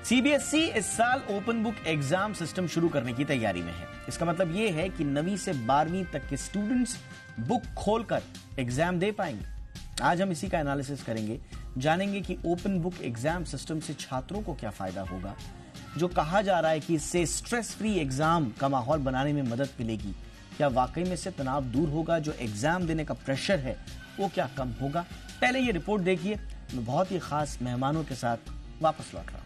CBSE इस साल open book exam system शुरू करने की तैयारी में है। इसका मतलब यह है कि 9वीं से 12वीं तक के स्टूडेंट्स बुक खोलकर एग्जाम दे पाएंगे। आज हम इसी का एनालिसिस करेंगे, जानेंगे कि ओपन बुक एग्जाम सिस्टम से छात्रों को क्या फायदा होगा। जो कहा जा रहा है कि इससे स्ट्रेस फ्री एग्जाम का माहौल बनाने में मदद मिलेगी, क्या वाकई में इससे तनाव दूर होगा? जो एग्जाम देने का प्रेशर है वो क्या कम होगा? पहले ये रिपोर्ट देखिए। मैं बहुत ही खास मेहमानों के साथ वापस लौट रहा हूं।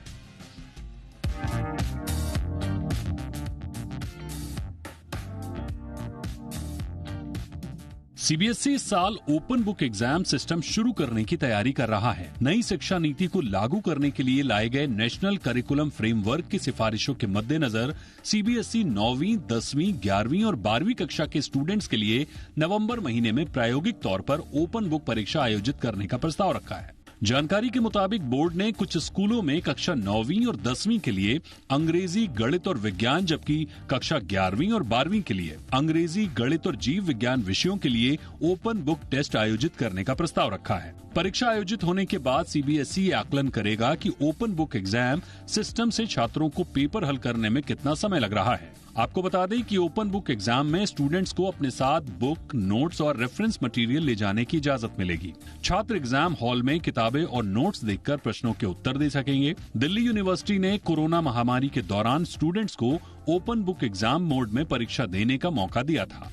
सीबीएसई इस साल ओपन बुक एग्जाम सिस्टम शुरू करने की तैयारी कर रहा है। नई शिक्षा नीति को लागू करने के लिए लाए गए नेशनल करिकुलम फ्रेमवर्क की सिफारिशों के मद्देनजर सीबीएसई 9वीं, 10वीं, 11वीं और 12वीं कक्षा के स्टूडेंट्स के लिए नवंबर महीने में प्रायोगिक तौर पर ओपन बुक परीक्षा आयोजित करने का प्रस्ताव रखा है। जानकारी के मुताबिक बोर्ड ने कुछ स्कूलों में कक्षा 9वीं और 10वीं के लिए अंग्रेजी, गणित और विज्ञान, जबकि कक्षा 11वीं और 12वीं के लिए अंग्रेजी, गणित और जीव विज्ञान विषयों के लिए ओपन बुक टेस्ट आयोजित करने का प्रस्ताव रखा है। परीक्षा आयोजित होने के बाद सीबीएसई आकलन करेगा कि ओपन बुक एग्जाम सिस्टम से छात्रों को पेपर हल करने में कितना समय लग रहा है। आपको बता दें कि ओपन बुक एग्जाम में स्टूडेंट्स को अपने साथ बुक, नोट्स और रेफरेंस मटेरियल ले जाने की इजाजत मिलेगी। छात्र एग्जाम हॉल में किताबें और नोट्स देखकर प्रश्नों के उत्तर दे सकेंगे। दिल्ली यूनिवर्सिटी ने कोरोना महामारी के दौरान स्टूडेंट्स को ओपन बुक एग्जाम मोड में परीक्षा देने का मौका दिया था।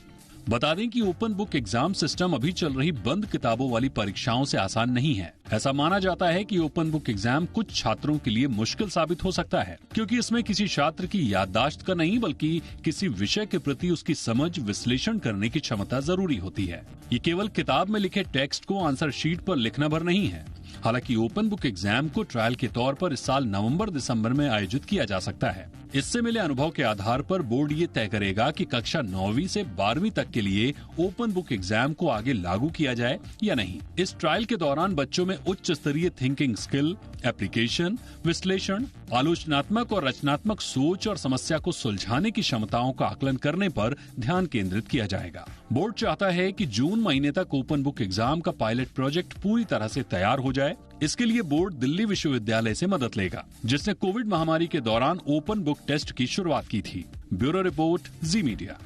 बता दें कि ओपन बुक एग्जाम सिस्टम अभी चल रही बंद किताबों वाली परीक्षाओं से आसान नहीं है। ऐसा माना जाता है कि ओपन बुक एग्जाम कुछ छात्रों के लिए मुश्किल साबित हो सकता है, क्योंकि इसमें किसी छात्र की याददाश्त का नहीं बल्कि किसी विषय के प्रति उसकी समझ, विश्लेषण करने की क्षमता जरूरी होती है। ये केवल किताब में लिखे टेक्स्ट को आंसर शीट पर लिखना भर नहीं है। हालांकि ओपन बुक एग्जाम को ट्रायल के तौर पर इस साल नवंबर-दिसंबर में आयोजित किया जा सकता है। इससे मिले अनुभव के आधार पर बोर्ड ये तय करेगा कि कक्षा 9वीं से 12वीं तक के लिए ओपन बुक एग्जाम को आगे लागू किया जाए या नहीं। इस ट्रायल के दौरान बच्चों में उच्च स्तरीय थिंकिंग स्किल, एप्लीकेशन, विश्लेषण, आलोचनात्मक और रचनात्मक सोच और समस्या को सुलझाने की क्षमताओं का आकलन करने पर ध्यान केंद्रित किया जाएगा। बोर्ड चाहता है कि जून महीने तक ओपन बुक एग्जाम का पायलट प्रोजेक्ट पूरी तरह से तैयार हो जाए। इसके लिए बोर्ड दिल्ली विश्वविद्यालय से मदद लेगा, जिसने कोविड महामारी के दौरान ओपन बुक टेस्ट की शुरुआत की थी। ब्यूरो रिपोर्ट, जी मीडिया।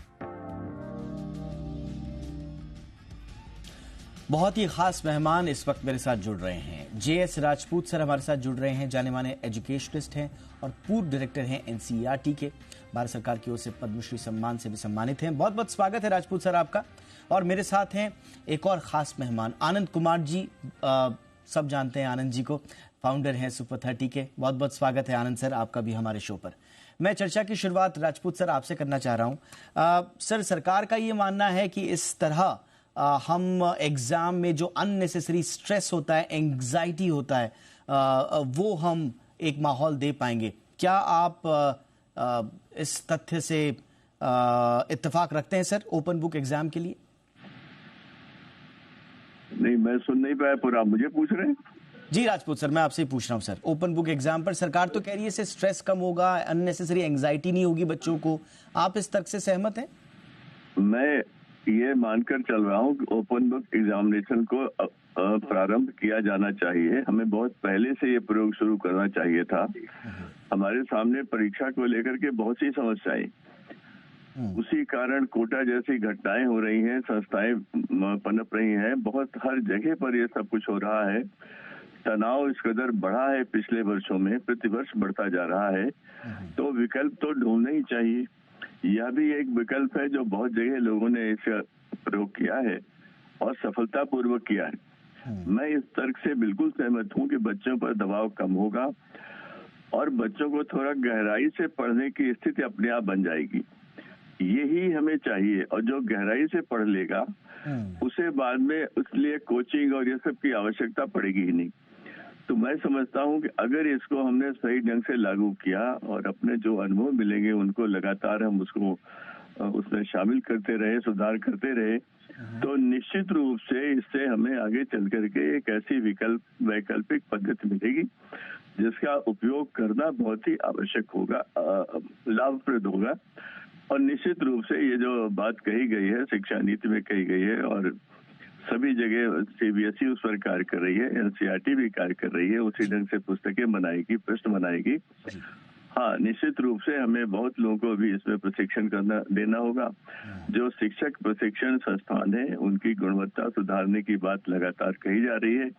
बहुत ही खास मेहमान इस वक्त मेरे साथ जुड़ रहे हैं। जेएस राजपूत सर हमारे साथ जुड़ रहे हैं। जाने माने एजुकेशनिस्ट हैं और पूर्व डायरेक्टर हैं एनसीईआरटी के। भारत सरकार की ओर से पद्मश्री सम्मान से भी सम्मानित हैं। बहुत बहुत स्वागत है राजपूत सर आपका। और मेरे साथ हैं एक और खास मेहमान आनंद कुमार जी। सब जानते हैं आनंद जी को, फाउंडर हैं सुपर 30 के। बहुत बहुत स्वागत है आनंद सर आपका भी हमारे शो पर। मैं चर्चा की शुरुआत राजपूत सर आपसे करना चाह रहा हूं। सर, सरकार का ये मानना है कि इस तरह हम एग्जाम में जो अननेसेसरी स्ट्रेस होता है, एंग्जाइटी होता है, वो हम एक माहौल दे पाएंगे। क्या आप इस तथ्य से इत्तेफाक रखते हैं सर ओपन बुक एग्जाम के लिए? नहीं, मैं सुन नहीं पाया पूरा। मुझे पूछ रहे हैं? जी राजपूत सर, मैं आपसे ही पूछ रहा हूँ सर। ओपन बुक एग्जाम पर सरकार तो कह रही है इससे स्ट्रेस कम होगा, अननेसेसरी एंग्जाइटी नहीं होगी बच्चों को। आप इस तर्क से सहमत हैं? मैं ये मानकर चल रहा हूँ कि ओपन बुक एग्जामिनेशन को प्रारंभ किया जाना चाहिए। हमें बहुत पहले से ये प्रयोग शुरू करना चाहिए था। हमारे सामने परीक्षा को लेकर के बहुत सी समस्याएं, उसी कारण कोटा जैसी घटनाएं हो रही हैं, संस्थाएं पनप रही हैं, बहुत हर जगह पर ये सब कुछ हो रहा है। तनाव इस कदर बढ़ा है पिछले वर्षों में, प्रतिवर्ष बढ़ता जा रहा है। तो विकल्प तो ढूंढना ही चाहिए। यह भी एक विकल्प है जो बहुत जगह लोगों ने इसका प्रयोग किया है और सफलतापूर्वक किया है। मैं इस तर्क से बिल्कुल सहमत हूं कि बच्चों पर दबाव कम होगा और बच्चों को थोड़ा गहराई से पढ़ने की स्थिति अपने आप बन जाएगी। यही हमें चाहिए। और जो गहराई से पढ़ लेगा उसे बाद में उसलिए कोचिंग और ये सब की आवश्यकता पड़ेगी ही नहीं। तो मैं समझता हूं कि अगर इसको हमने सही ढंग से लागू किया और अपने जो अनुभव मिलेंगे उनको लगातार हम उसको उसमें शामिल करते रहे, सुधार करते रहे, तो निश्चित रूप से इससे हमें आगे चल करके एक ऐसी वैकल्पिक पद्धति मिलेगी जिसका उपयोग करना बहुत ही आवश्यक होगा, लाभप्रद होगा। और निश्चित रूप से ये जो बात कही गई है, शिक्षा नीति में कही गई है और सभी जगह सीबीएसई उस पर कार्य कर रही है, एनसीईआरटी भी कार्य कर रही है, उसी ढंग से पुस्तकें बनाएगी, प्रश्न बनाएगी। हाँ, निश्चित रूप से हमें बहुत लोगों को भी इसमें प्रशिक्षण देना होगा। जो शिक्षक प्रशिक्षण संस्थान है उनकी गुणवत्ता सुधारने की बात लगातार कही जा रही है।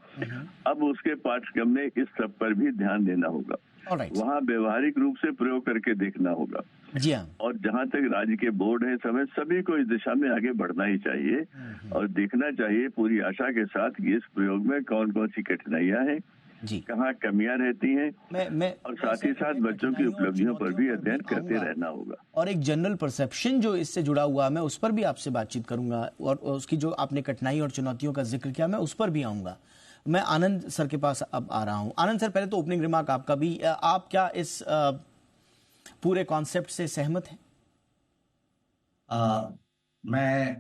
अब उसके पाठ्यक्रम में इस सब पर भी ध्यान देना होगा। वहाँ व्यवहारिक रूप से प्रयोग करके देखना होगा। जी हाँ। और जहाँ तक राज्य के बोर्ड है सभी को इस दिशा में आगे बढ़ना ही चाहिए और देखना चाहिए पूरी आशा के साथ कि इस प्रयोग में कौन कौन सी कठिनाइयां हैं, कहाँ कमियां रहती हैं, और साथ ही साथ बच्चों की उपलब्धियों पर भी अध्ययन करते रहना होगा। और एक जनरल परसेप्शन जो इससे जुड़ा हुआ, मैं उस पर भी आपसे बातचीत करूंगा, और उसकी जो आपने कठिनाई और चुनौतियों का जिक्र किया मैं उस पर भी आऊंगा। मैं आनंद सर के पास अब आ रहा हूं। आनंद सर, पहले तो ओपनिंग रिमार्क आपका भी, आप क्या इस पूरे कॉन्सेप्ट से सहमत हैं? मैं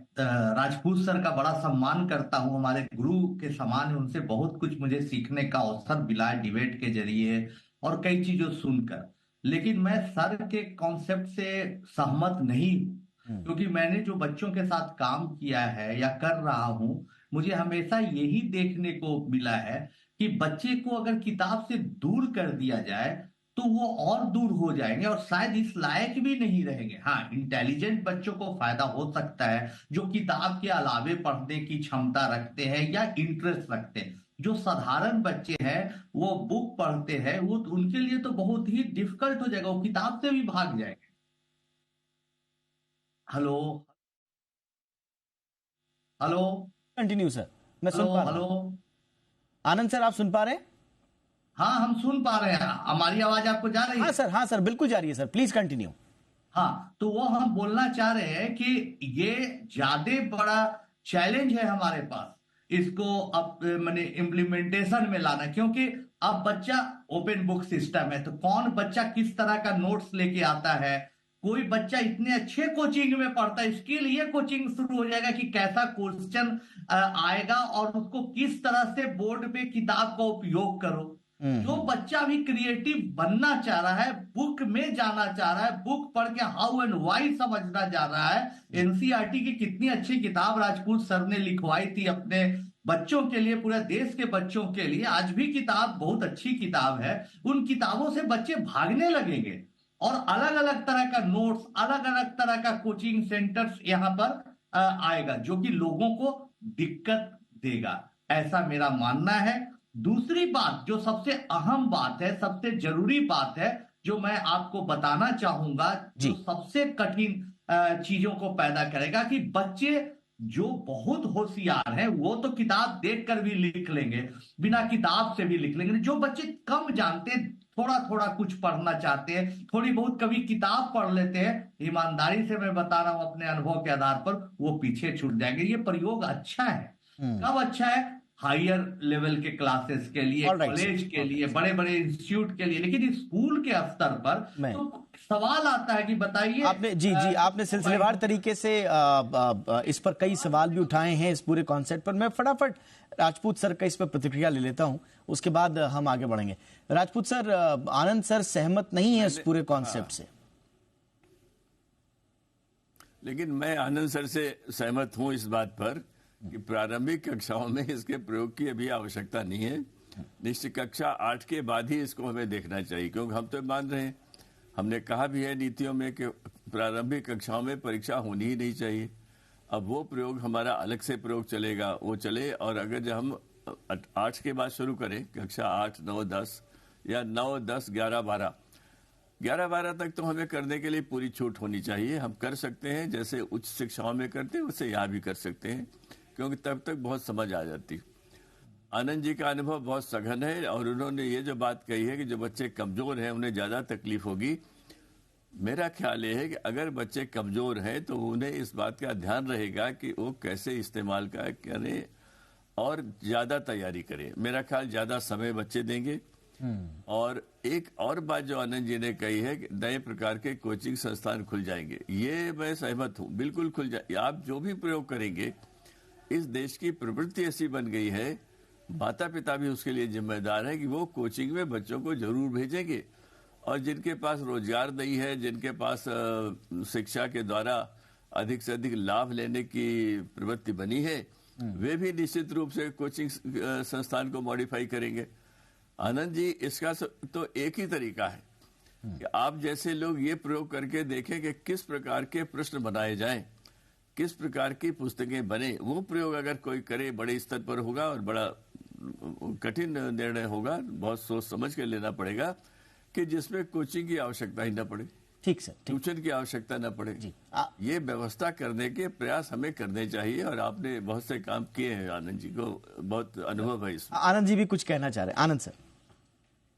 राजपूत सर का बड़ा सम्मान करता हूं, हमारे गुरु के समान है, उनसे बहुत कुछ मुझे सीखने का अवसर मिला है डिबेट के जरिए और कई चीजों सुनकर। लेकिन मैं सर के कॉन्सेप्ट से सहमत नहीं हूं, क्योंकि मैंने जो बच्चों के साथ काम किया है या कर रहा हूं, मुझे हमेशा यही देखने को मिला है कि बच्चे को अगर किताब से दूर कर दिया जाए तो वो और दूर हो जाएंगे और शायद इस लायक भी नहीं रहेंगे। हाँ, इंटेलिजेंट बच्चों को फायदा हो सकता है जो किताब के अलावे पढ़ने की क्षमता रखते हैं या इंटरेस्ट रखते हैं। जो साधारण बच्चे हैं वो बुक पढ़ते हैं, वो उनके लिए तो बहुत ही डिफिकल्ट हो जाएगा, वो किताब से भी भाग जाएंगे। हेलो हेलो कंटिन्यू सर, मैं सुन पा रहा हूं। हेलो आनंद सर, आप सुन पा रहे हैं? हाँ, हम सुन पा रहे हैं। हमारी आवाज आपको जा रही है? हाँ सर, बिल्कुल जा रही है सर, प्लीज कंटिन्यू। हाँ, तो वो हम बोलना चाह रहे हैं कि ये ज्यादा बड़ा चैलेंज है हमारे पास, इसको अब मैंने इम्प्लीमेंटेशन में लाना, क्योंकि अब बच्चा ओपन बुक सिस्टम है, तो कौन बच्चा किस तरह का नोट्स लेके आता है। कोई बच्चा इतने अच्छे कोचिंग में पढ़ता है, इसके लिए कोचिंग शुरू हो जाएगा कि कैसा क्वेश्चन आएगा और उसको किस तरह से बोर्ड पे किताब का उपयोग करो। जो बच्चा भी क्रिएटिव बनना चाह रहा है, बुक में जाना चाह रहा है, बुक पढ़ के हाउ एंड व्हाई समझना चाह रहा है। एनसीईआरटी की कितनी अच्छी किताब राजपूत सर ने लिखवाई थी अपने बच्चों के लिए, पूरे देश के बच्चों के लिए। आज भी किताब बहुत अच्छी किताब है। उन किताबों से बच्चे भागने लगेंगे और अलग अलग तरह का नोट्स, अलग अलग तरह का कोचिंग सेंटर्स यहां पर आएगा, जो कि लोगों को दिक्कत देगा, ऐसा मेरा मानना है। दूसरी बात, जो सबसे अहम बात है, सबसे जरूरी बात है, जो मैं आपको बताना चाहूंगा, जो सबसे कठिन चीजों को पैदा करेगा, कि बच्चे जो बहुत होशियार हैं वो तो किताब देखकर भी लिख लेंगे, बिना किताब से भी लिख लेंगे। जो बच्चे कम जानते, थोड़ा थोड़ा कुछ पढ़ना चाहते हैं, थोड़ी बहुत कभी किताब पढ़ लेते हैं, ईमानदारी से मैं बता रहा हूं अपने अनुभव के आधार पर, वो पीछे छूट जाएंगे। ये प्रयोग अच्छा है। कब अच्छा है? हायर लेवल के क्लासेस के लिए, कॉलेज के लिए, बड़े बड़े इंस्टीट्यूट के लिए। लेकिन स्कूल के स्तर पर तो सवाल आता है कि बताइए, आपने आपने सिलसिलेवार तरीके से इस पर कई सवाल भी उठाए हैं इस पूरे कॉन्सेप्ट पर। मैं फटाफट राजपूत सर का इस पर प्रतिक्रिया ले लेता हूं, उसके बाद हम आगे बढ़ेंगे। राजपूत सर, आनंद सर सहमत नहीं है इस पूरे कॉन्सेप्ट से। लेकिन मैं आनंद सर से सहमत हूं इस बात पर कि प्रारंभिक कक्षाओं में इसके प्रयोग की अभी आवश्यकता नहीं है। निश्चित कक्षा 8 के बाद ही इसको हमें देखना चाहिए, क्योंकि हम तो मान रहे हैं, हमने कहा भी है नीतियों में कि प्रारंभिक कक्षाओं में परीक्षा होनी ही नहीं चाहिए। अब वो प्रयोग हमारा अलग से प्रयोग चलेगा, वो चले। और अगर जब हम 8 के बाद शुरू करें, कक्षा 8, 9, 10 या 9, 10, 11, 12 तक तो हमें करने के लिए पूरी छूट होनी चाहिए। हम कर सकते हैं, जैसे उच्च शिक्षाओं में करते हैं वैसे यहाँ भी कर सकते हैं, क्योंकि तब तक बहुत समझ आ जाती। आनंद जी का अनुभव बहुत सघन है और उन्होंने ये जो बात कही है कि जो बच्चे कमजोर हैं उन्हें ज्यादा तकलीफ होगी, मेरा ख्याल ये है कि अगर बच्चे कमजोर हैं तो उन्हें इस बात का ध्यान रहेगा कि वो कैसे इस्तेमाल करें और ज्यादा तैयारी करें। मेरा ख्याल ज्यादा समय बच्चे देंगे। और एक और बात जो आनंद जी ने कही है कि नए प्रकार के कोचिंग संस्थान खुल जाएंगे, ये मैं सहमत हूं, बिल्कुल खुल जाए। आप जो भी प्रयोग करेंगे, इस देश की प्रवृत्ति ऐसी बन गई है, माता पिता भी उसके लिए जिम्मेदार है कि वो कोचिंग में बच्चों को जरूर भेजेंगे। और जिनके पास रोजगार नहीं है, जिनके पास शिक्षा के द्वारा अधिक से अधिक लाभ लेने की प्रवृत्ति बनी है, वे भी निश्चित रूप से कोचिंग संस्थान को मॉडिफाई करेंगे। आनंद जी, इसका तो एक ही तरीका है कि आप जैसे लोग ये प्रयोग करके देखें कि किस प्रकार के प्रश्न बनाए जाएं, किस प्रकार की पुस्तकें बने। वो प्रयोग अगर कोई करे बड़े स्तर पर होगा और बड़ा कठिन निर्णय होगा, बहुत सोच समझ के लेना पड़ेगा कि जिसमें कोचिंग की आवश्यकता ही न पड़े, ठीक सर, ट्यूशन की आवश्यकता न पड़े। ये व्यवस्था करने के प्रयास हमें करने चाहिए और आपने बहुत से काम किए हैं। आनंद जी को बहुत अनुभव है इसमें। आनंद जी भी कुछ कहना चाह रहे हैं। आनंद सर।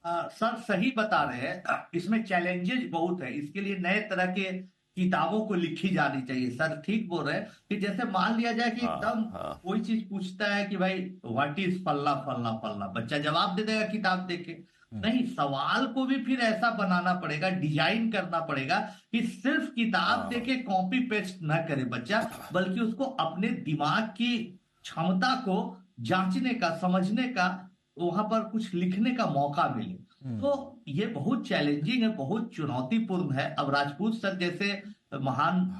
सर सही बता रहे हैं, इसमें चैलेंजेस बहुत है। इसके लिए नए तरह के किताबों को लिखी जानी चाहिए। सर ठीक बोल रहे हैं कि जैसे मान लिया जाए कि एकदम कोई चीज पूछता है कि भाई व्हाट इज फल्ला फल्ला फल्ला, बच्चा जवाब दे देगा किताब देख के। नहीं, सवाल को भी फिर ऐसा बनाना पड़ेगा, डिजाइन करना पड़ेगा कि सिर्फ किताब देके कॉपी पेस्ट ना करे बच्चा, बल्कि उसको अपने दिमाग की क्षमता को जांचने का, समझने का, वहां पर कुछ लिखने का मौका मिले। तो ये बहुत चैलेंजिंग है, बहुत चुनौतीपूर्ण है। अब राजपूत सर जैसे महान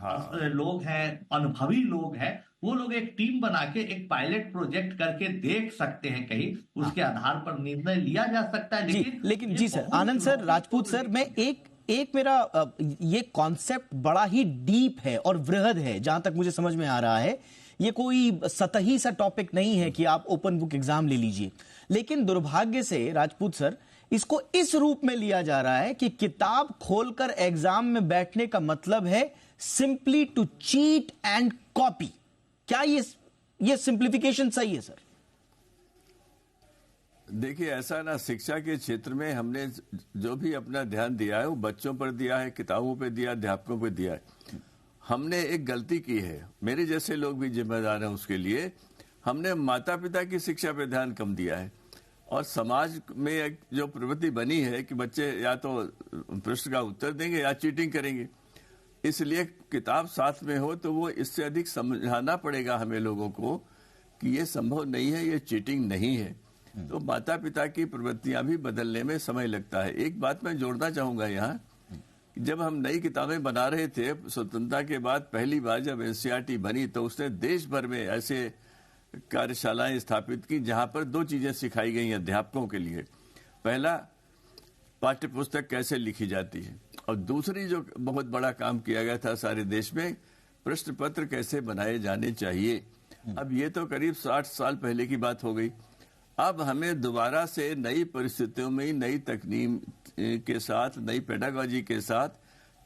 लोग हैं, अनुभवी लोग हैं, वो लोग एक टीम बना के एक पायलट प्रोजेक्ट करके देख सकते हैं, कहीं उसके आधार पर निर्णय लिया जा सकता है। लेकिन जी सर, आनंद सर, राजपूत सर, मैं एक मेरा ये कॉन्सेप्ट बड़ा ही डीप है और वृहद है, जहां तक मुझे समझ में आ रहा है। ये कोई सतही सा टॉपिक नहीं है कि आप ओपन बुक एग्जाम ले लीजिए, लेकिन दुर्भाग्य से राजपूत सर इसको इस रूप में लिया जा रहा है कि किताब खोलकर एग्जाम में बैठने का मतलब है simply to cheat and copy. क्या ये सिंप्लीफिकेशन सही है सर? देखिए, ऐसा ना, शिक्षा के क्षेत्र में हमने जो भी अपना ध्यान दिया है वो बच्चों पर दिया है, किताबों पर दिया, अध्यापकों पर दिया है। हमने एक गलती की है, मेरे जैसे लोग भी जिम्मेदार हैं उसके लिए। हमने माता पिता की शिक्षा पर ध्यान कम दिया है और समाज में एक जो प्रवृत्ति बनी है कि बच्चे या तो प्रश्न का उत्तर देंगे या चीटिंग करेंगे, इसलिए किताब साथ में हो तो वो इससे अधिक समझाना पड़ेगा हमें लोगों को कि ये संभव नहीं है, ये चीटिंग नहीं है। तो माता पिता की प्रवृत्तियां भी बदलने में समय लगता है। एक बात मैं जोड़ना चाहूंगा यहाँ, जब हम नई किताबें बना रहे थे स्वतंत्रता के बाद, पहली बार जब एनसीईआरटी बनी तो उसने देश भर में ऐसे कार्यशालाएं स्थापित की जहां पर दो चीजें सिखाई गई अध्यापकों के लिए। पहला, पाठ्य पुस्तक कैसे लिखी जाती है, और दूसरी जो बहुत बड़ा काम किया गया था सारे देश में, प्रश्न पत्र कैसे बनाए जाने चाहिए। अब ये तो करीब 60 साल पहले की बात हो गई। अब हमें दोबारा से नई परिस्थितियों में, नई तकनीक के साथ, नई पेडागॉजी के साथ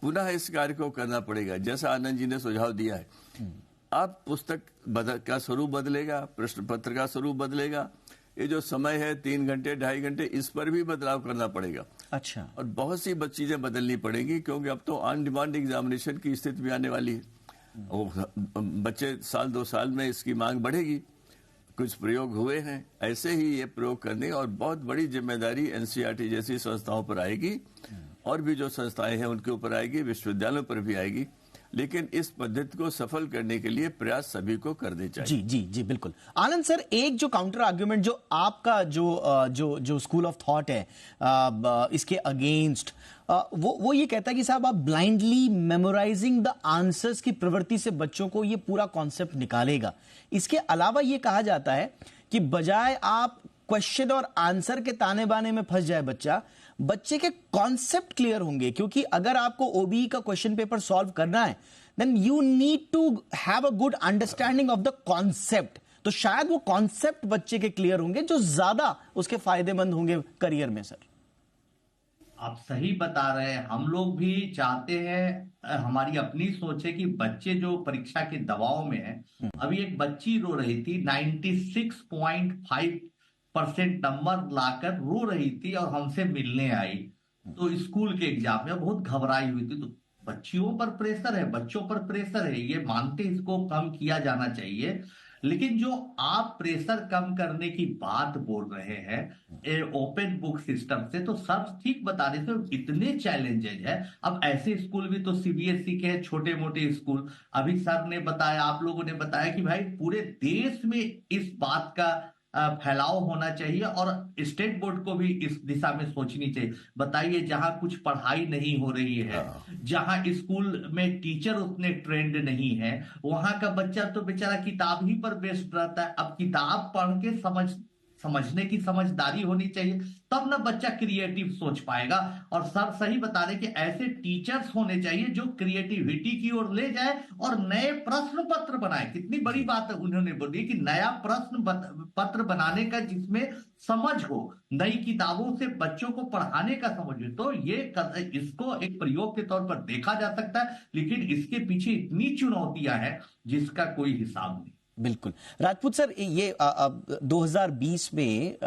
पुनः इस कार्य को करना पड़ेगा, जैसा आनंद जी ने सुझाव दिया है। अब पुस्तक का स्वरूप बदलेगा, प्रश्न पत्र का स्वरूप बदलेगा, ये जो समय है 3 घंटे 2.5 घंटे, इस पर भी बदलाव करना पड़ेगा। अच्छा। और बहुत सी चीजें बदलनी पड़ेंगी, क्योंकि अब तो ऑन डिमांड एग्जामिनेशन की स्थिति भी आने वाली है। बच्चे 1-2 साल में इसकी मांग बढ़ेगी। कुछ प्रयोग हुए हैं, ऐसे ही ये प्रयोग करने और बहुत बड़ी जिम्मेदारी एनसीईआरटी जैसी संस्थाओं पर आएगी, और भी जो संस्थाएं हैं उनके ऊपर आएगी, विश्वविद्यालयों पर भी आएगी। लेकिन इस पद्धति को सफल करने के लिए प्रयास सभी को करने चाहिए। जी जी जी, बिल्कुल। आनंद सर, एक जो काउंटर आर्ग्यूमेंट जो आपका जो स्कूल ऑफ थॉट है इसके अगेंस्ट, वो ये कहता है कि साहब आप ब्लाइंडली मेमोराइजिंग द आंसर्स की प्रवृत्ति से बच्चों को ये पूरा कॉन्सेप्ट निकालेगा। इसके अलावा ये कहा जाता है कि बजाय आप क्वेश्चन और आंसर के ताने बाने में फंस जाए बच्चे के कॉन्सेप्ट क्लियर होंगे, क्योंकि अगर आपको ओबीई का क्वेश्चन पेपर सॉल्व करना है then you need to have a good understanding of the concept. तो शायद वो कॉन्सेप्ट बच्चे के क्लियर होंगे जो ज्यादा उसके फायदेमंद होंगे करियर में। सर आप सही बता रहे हैं, हम लोग भी चाहते हैं, हमारी अपनी सोच है कि बच्चे जो परीक्षा के दबाव में है, अभी एक बच्ची रो रही थी 96.5% नंबर लाकर रो रही थी और हमसे मिलने आई, तो स्कूल के एग्जाम में बहुत घबराई हुई थी। तो बच्चियों पर प्रेशर है, बच्चों पर प्रेशर है, ये मानते इसको कम किया जाना चाहिए। लेकिन जो आप प्रेशर कम करने की बात बोल रहे हैं ओपन बुक सिस्टम से, तो सब ठीक बता रहे थे, इतने चैलेंजेस है। अब ऐसे स्कूल भी तो सीबीएसई के हैं, छोटे मोटे स्कूल। अभी सर ने बताया, आप लोगों ने बताया कि भाई पूरे देश में इस बात का फैलाव होना चाहिए और स्टेट बोर्ड को भी इस दिशा में सोचनी चाहिए। बताइए, जहां कुछ पढ़ाई नहीं हो रही है, जहां स्कूल में टीचर उतने ट्रेंड नहीं है, वहां का बच्चा तो बेचारा किताब ही पर बेस्ड रहता है। अब किताब पढ़ के समझने की समझदारी होनी चाहिए, तब ना बच्चा क्रिएटिव सोच पाएगा। और सर सही बता रहे कि ऐसे टीचर्स होने चाहिए जो क्रिएटिविटी की ओर ले जाए और नए प्रश्न पत्र बनाए। कितनी बड़ी बात उन्होंने बोली कि नया प्रश्न पत्र बनाने का जिसमें समझ हो, नई किताबों से बच्चों को पढ़ाने का समझ हो, तो ये इसको एक प्रयोग के तौर पर देखा जा सकता है। लेकिन इसके पीछे इतनी चुनौतियां हैं जिसका कोई हिसाब नहीं। बिल्कुल। राजपूत सर, ये 2020 में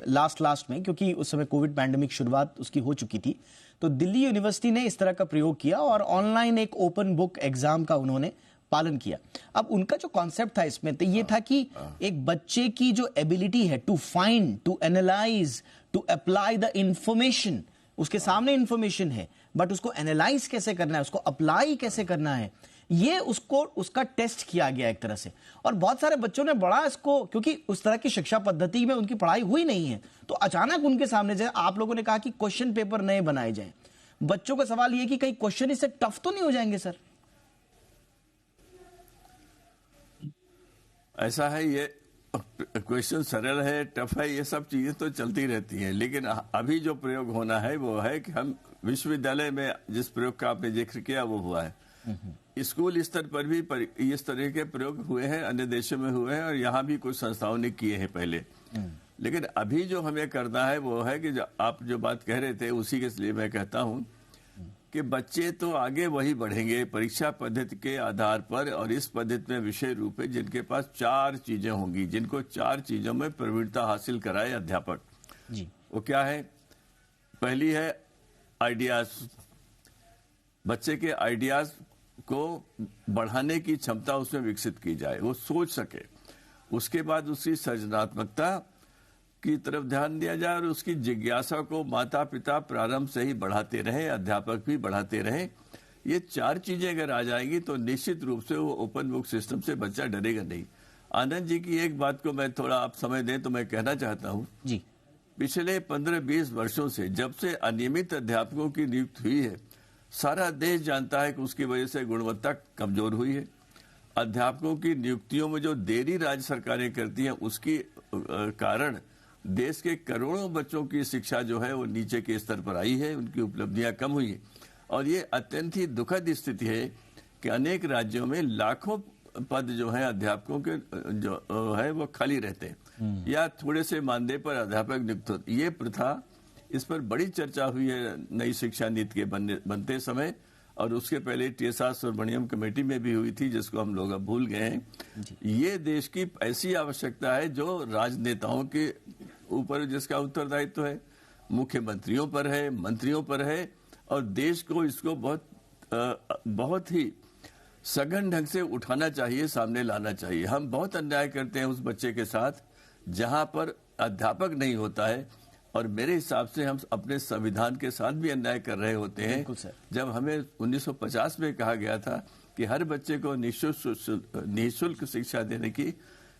लास्ट में, क्योंकि उस समय कोविड पैंडेमिक शुरुआत उसकी हो चुकी थी, तो दिल्ली यूनिवर्सिटी ने इस तरह का प्रयोग किया और ऑनलाइन एक ओपन बुक एग्जाम का उन्होंने पालन किया। अब उनका जो कॉन्सेप्ट था इसमें तो ये था कि एक बच्चे की जो एबिलिटी है to find, to analyse, to apply the information, उसके सामने इंफॉर्मेशन है बट उसको एनालाइज कैसे करना है, उसको अप्लाई कैसे करना है, ये उसका टेस्ट किया गया एक तरह से। और बहुत सारे बच्चों ने बड़ा इसको, क्योंकि उस तरह की शिक्षा पद्धति में उनकी पढ़ाई हुई नहीं है, तो अचानक उनके सामने जैसे आप लोगों ने कहा कि क्वेश्चन पेपर नए बनाए जाएं, बच्चों का सवाल ये कि कहीं क्वेश्चन इससे टफ तो नहीं हो जाएंगे सर? ऐसा है, ये क्वेश्चन सरल है, टफ है, ये सब चीजें तो चलती रहती हैं। लेकिन अभी जो प्रयोग होना है वो है कि हम विश्वविद्यालय में जिस प्रयोग का आपने जिक्र किया वो हुआ है। स्कूल स्तर पर भी इस तरह के प्रयोग हुए हैं, अन्य देशों में हुए हैं और यहाँ भी कुछ संस्थाओं ने किए हैं पहले। लेकिन अभी जो हमें करना है वो है कि आप जो बात कह रहे थे उसी के लिए मैं कहता हूँ कि बच्चे तो आगे वही बढ़ेंगे परीक्षा पद्धति के आधार पर, और इस पद्धति में विषय रूप है जिनके पास 4 चीजें होंगी, जिनको 4 चीजों में प्रवीणता हासिल कराए अध्यापक जी। वो क्या है? पहली है आइडियाज, बच्चे के आइडियाज को बढ़ाने की क्षमता उसमें विकसित की जाए, वो सोच सके। उसके बाद उसकी सृजनात्मकता की तरफ ध्यान दिया जाए और उसकी जिज्ञासा को माता पिता प्रारंभ से ही बढ़ाते रहे, अध्यापक भी बढ़ाते रहे। ये 4 चीजें अगर आ जाएंगी तो निश्चित रूप से वो ओपन बुक सिस्टम से बच्चा डरेगा नहीं। आनंद जी की एक बात को मैं थोड़ा आप समय दें तो मैं कहना चाहता हूँ जी। पिछले 15-20 वर्षों से जब से अनियमित अध्यापकों की नियुक्ति हुई है, सारा देश जानता है कि उसकी वजह से गुणवत्ता कमजोर हुई है। अध्यापकों की नियुक्तियों में जो देरी राज्य सरकारें करती हैं उसकी कारण देश के करोड़ों बच्चों की शिक्षा जो है वो नीचे के स्तर पर आई है, उनकी उपलब्धियां कम हुई है। और ये अत्यंत ही दुखद स्थिति है कि अनेक राज्यों में लाखों पद जो है अध्यापकों के जो है वो खाली रहते हैं या थोड़े से मानदेय पर अध्यापक नियुक्त होते। ये प्रथा, इस पर बड़ी चर्चा हुई है नई शिक्षा नीति के बनते समय, और उसके पहले टी.एस.आर. सुब्रमण्यम कमेटी में भी हुई थी जिसको हम लोग अब भूल गए हैं। ये देश की ऐसी आवश्यकता है जो राजनेताओं के ऊपर जिसका उत्तरदायित्व है, मुख्यमंत्रियों पर है, मंत्रियों पर है, और देश को इसको बहुत ही सघन ढंग से उठाना चाहिए, सामने लाना चाहिए। हम बहुत अन्याय करते हैं उस बच्चे के साथ जहां पर अध्यापक नहीं होता है, और मेरे हिसाब से हम अपने संविधान के साथ भी अन्याय कर रहे होते हैं। जब हमें 1950 में कहा गया था कि हर बच्चे को निःशुल्क शिक्षा देने की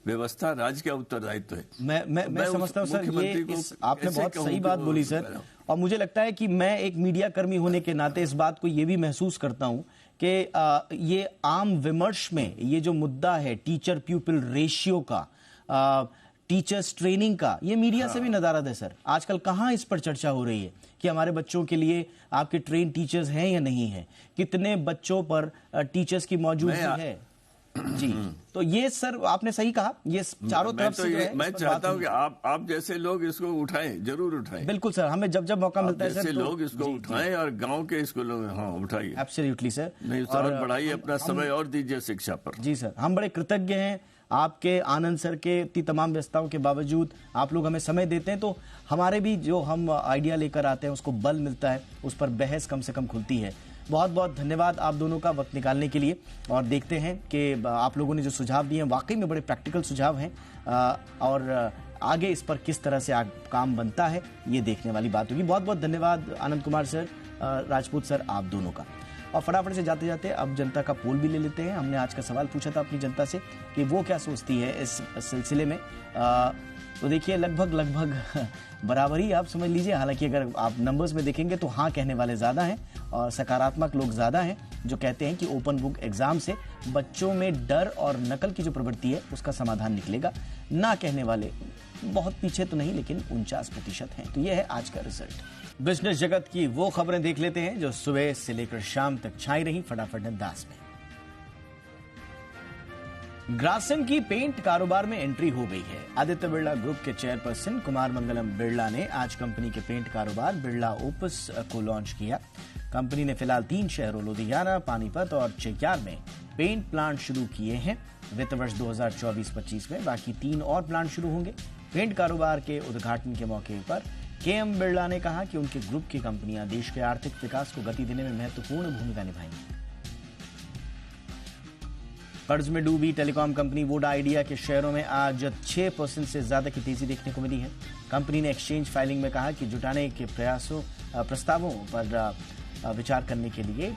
व्यवस्था राज्य का उत्तरदायित्व है। मैं समझता हूं सर, ये आपने बहुत सही बात बोली सर, और मुझे लगता है कि मैं एक मीडिया कर्मी होने के नाते इस बात को ये भी महसूस करता हूं कि ये आम विमर्श में ये जो मुद्दा है टीचर प्यूपिल रेशियो का, टीचर्स ट्रेनिंग का, ये मीडिया से भी नदारद है सर। आजकल कहाँ इस पर चर्चा हो रही है कि हमारे बच्चों के लिए आपके ट्रेन टीचर्स हैं या नहीं है, कितने बच्चों पर टीचर्स की मौजूदगी है जी। तो ये सर आपने सही कहा, ये चारों तरफ से मैं चाहता हूँ कि आप जैसे लोग इसको उठाएं, जरूर उठाएं। बिल्कुल सर, हमें जब मौका मिलता है सर लोग इसको उठाएं और गांव के स्कूलों में उठाइए। एब्सोल्युटली सर, नहीं और बढ़ाइए अपना समय और दीजिए शिक्षा पर। जी सर, हम बड़े कृतज्ञ हैं आपके, आनंद सर के इतनी तमाम व्यस्तताओं के बावजूद आप लोग हमें समय देते हैं, तो हमारे भी जो हम आइडिया लेकर आते हैं उसको बल मिलता है, उस पर बहस कम से कम खुलती है। बहुत बहुत धन्यवाद आप दोनों का वक्त निकालने के लिए, और देखते हैं कि आप लोगों ने जो सुझाव दिए हैं वाकई में बड़े प्रैक्टिकल सुझाव हैं, और आगे इस पर किस तरह से काम बनता है ये देखने वाली बात होगी। बहुत बहुत धन्यवाद आनंद कुमार सर, राजपूत सर, आप दोनों का। और फटाफट से जाते जाते अब जनता का पोल भी ले लेते हैं। हमने आज का सवाल पूछा था अपनी जनता से कि वो क्या सोचती है इस सिलसिले में। तो देखिए लगभग बराबरी आप समझ लीजिए। हालांकि अगर आप नंबर्स में देखेंगे तो हाँ कहने वाले ज़्यादा हैं और सकारात्मक लोग ज़्यादा हैं, जो कहते हैं कि ओपन बुक एग्जाम से बच्चों में डर और नकल की जो प्रवृत्ति है उसका समाधान निकलेगा। ना कहने वाले बहुत पीछे तो नहीं, लेकिन 49% हैं। तो यह है आज का रिजल्ट। बिजनेस जगत की वो खबरें देख लेते हैं जो सुबह से लेकर शाम तक छाई रही फटाफट अंदाज में। ग्रासिम की पेंट कारोबार में एंट्री हो गई है। आदित्य बिरला ग्रुप के चेयरपर्सन कुमार मंगलम बिरला ने आज कंपनी के पेंट कारोबार बिरला ओपस को लॉन्च किया। कंपनी ने फिलहाल 3 शहरों लुधियाना, पानीपत और चेक्यार में पेंट प्लांट शुरू किए हैं। वित्त वर्ष 2024-25 में बाकी 3 और प्लांट शुरू होंगे। पेंट कारोबार के उद्घाटन के मौके पर केएम बिरला ने कहा कि उनके ग्रुप की कंपनियां देश के आर्थिक विकास को गति देने में महत्वपूर्ण भूमिका निभाएंगी। कर्ज में डूबी टेलीकॉम कंपनी वोडा आइडिया के शेयरों में आज 6% से ज्यादा की तेजी देखने को मिली है। कंपनी ने एक्सचेंज फाइलिंग में कहा कि जुटाने के प्रस्तावों पर विचार करने के लिए